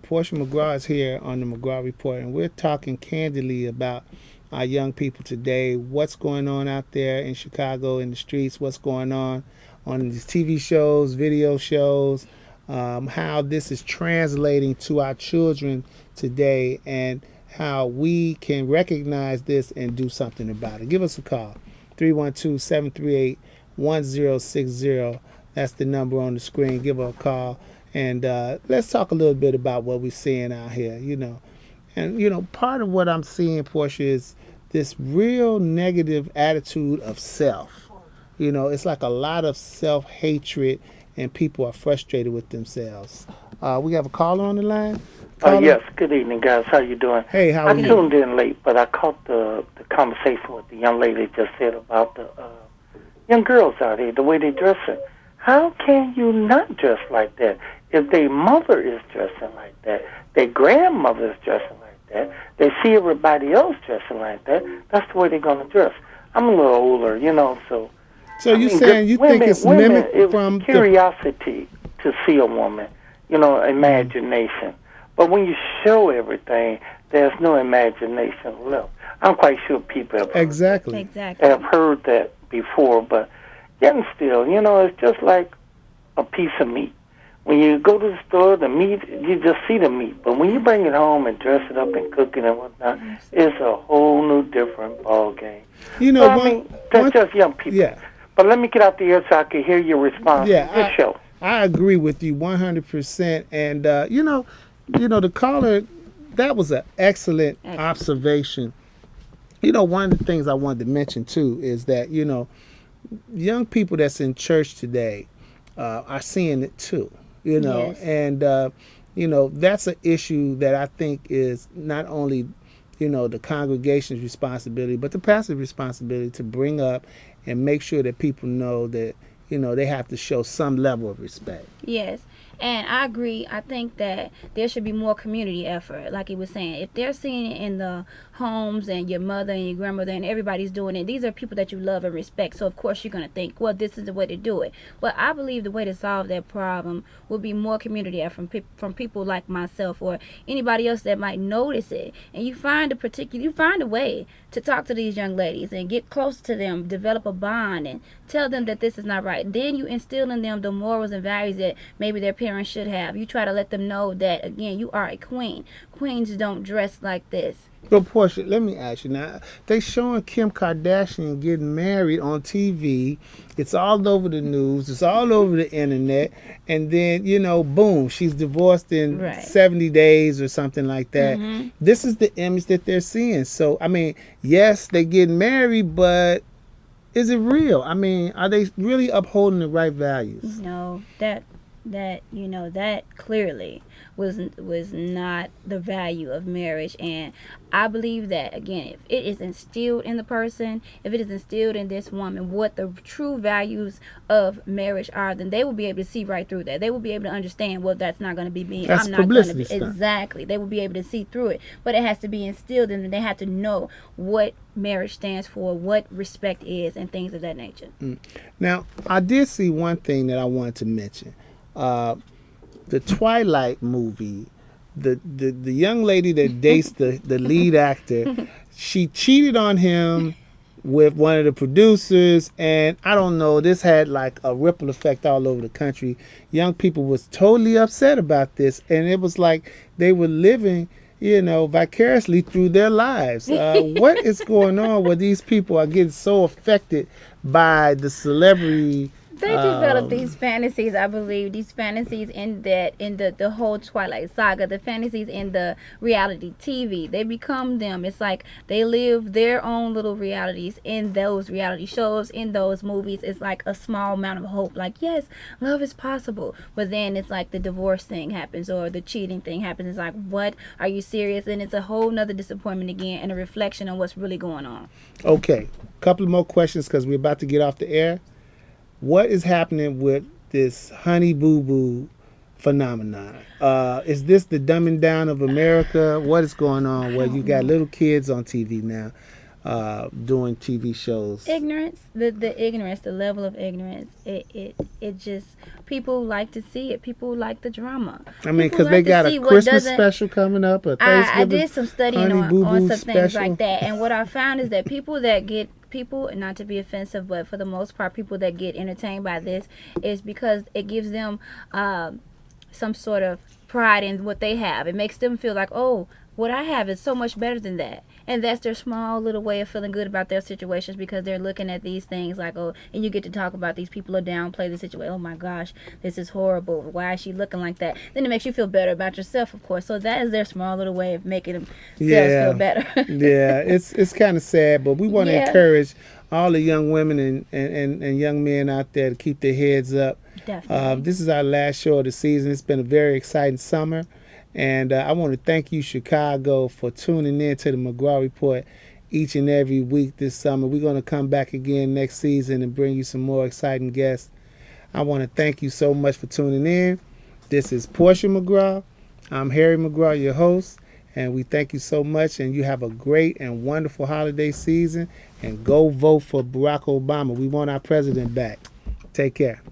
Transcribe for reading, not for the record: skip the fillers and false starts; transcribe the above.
Portia McGraw is here on the McGraw Report, and we're talking candidly about our young people today, what's going on out there in Chicago in the streets, what's going on these TV shows, video shows, how this is translating to our children today, and how we can recognize this and do something about it. Give us a call, 312-738-1060. That's the number on the screen. Give her a call, and let's talk a little bit about what we're seeing out here, And, part of what I'm seeing, Portia, is this real negative attitude of self. It's like a lot of self-hatred, and people are frustrated with themselves. We have a caller on the line? Yes, good evening, guys. How you doing? Hey, how are you? I tuned in late, but I caught the conversation with the young lady just said about the young girls out here, the way they dressing. How can you not dress like that? If their mother is dressing like that, their grandmother is dressing like that, they see everybody else dressing like that, that's the way they're going to dress. I'm a little older, so... So you're saying you think it's mimicked from... curiosity to see a woman, imagination. But when you show everything, there's no imagination left. I'm quite sure people have have heard that before, but getting still, it's just like a piece of meat. When you go to the store, the meat, you just see the meat. But when you bring it home and dress it up and cook it and whatnot, it's a whole new different ball game. That's just young people. Yeah. But let me get out the air so I can hear your response to this show. I agree with you 100%. And, the caller, that was an excellent observation. One of the things I wanted to mention, too, is that, young people that's in church today are seeing it, too. Yes. And, that's an issue that I think is not only, the congregation's responsibility, but the pastor's responsibility to bring up and make sure that people know that, they have to show some level of respect. Yes. And I agree. I think that there should be more community effort, like he was saying. If they're seeing it in the homes and your mother and your grandmother and everybody's doing it, these are people that you love and respect. So, of course, you're going to think, well, this is the way to do it. But I believe the way to solve that problem would be more community effort from people like myself or anybody else that might notice it. And you find a way to talk to these young ladies and get close to them, develop a bond, and tell them that this is not right. Then you instill in them the morals and values that maybe their parents should have. You try to let them know that, again, you are a queen. Queens don't dress like this. But Portia, let me ask you now. They showing Kim Kardashian getting married on TV. It's all over the news. It's all over the internet. And then, boom, she's divorced in 70 days or something like that. Mm-hmm. This is the image that they're seeing. So, yes, they getting married, but is it real? Are they really upholding the right values? No, that clearly was not the value of marriage. And I believe that, again, if it is instilled in the person, if it is instilled in this woman what the true values of marriage are, then they will be able to see right through that. They will be able to understand, well, that's not going to be me. That's I'm not going to be. Stuff. Exactly. They will be able to see through it. But it has to be instilled in them. They have to know what marriage stands for, what respect is, and things of that nature. Now, I did see one thing that I wanted to mention. The Twilight movie, the young lady that dates the lead actor, she cheated on him with one of the producers, and I don't know, this had like a ripple effect all over the country. Young people was totally upset about this, and it was like they were living, vicariously through their lives. What is going on where these people are getting so affected by the celebrity? They develop these fantasies, I believe, these fantasies in the whole Twilight saga, the fantasies in the reality TV. They become them. It's like they live their own little realities in those reality shows, in those movies. It's like a small amount of hope. Like, yes, love is possible. But then it's like the divorce thing happens or the cheating thing happens. It's like, what? Are you serious? And it's a whole nother disappointment again and a reflection on what's really going on. Okay, a couple of more questions because we're about to get off the air. What is happening with this honey boo boo phenomenon? Is this the dumbing down of America? What is going on where you got little kids on TV now? doing TV shows? Ignorance, the ignorance, the level of ignorance. It just, people like to see it. People like the drama. I mean, because they got a Christmas special coming up, a Thanksgiving. I did some studying on some things like that, and what I found is that people, not to be offensive, but for the most part, people that get entertained by this is because it gives them some sort of pride in what they have. It makes them feel like, oh, what I have is so much better than that. And that's their small little way of feeling good about their situations, because they're looking at these things like, oh, and you get to talk about these people or downplay the situation. Oh my gosh, this is horrible. Why is she looking like that? Then it makes you feel better about yourself, of course. So that is their small little way of making themselves feel better. Yeah, it's kind of sad, but we want to encourage all the young women and young men out there to keep their heads up. Definitely. This is our last show of the season. It's been a very exciting summer. And I want to thank you, Chicago, for tuning in to the McGraw Report each and every week this summer. We're going to come back again next season and bring you some more exciting guests. I want to thank you so much for tuning in. This is Portia McGraw. I'm Harry McGraw, your host. And we thank you so much. And you have a great and wonderful holiday season. And go vote for Barack Obama. We want our president back. Take care.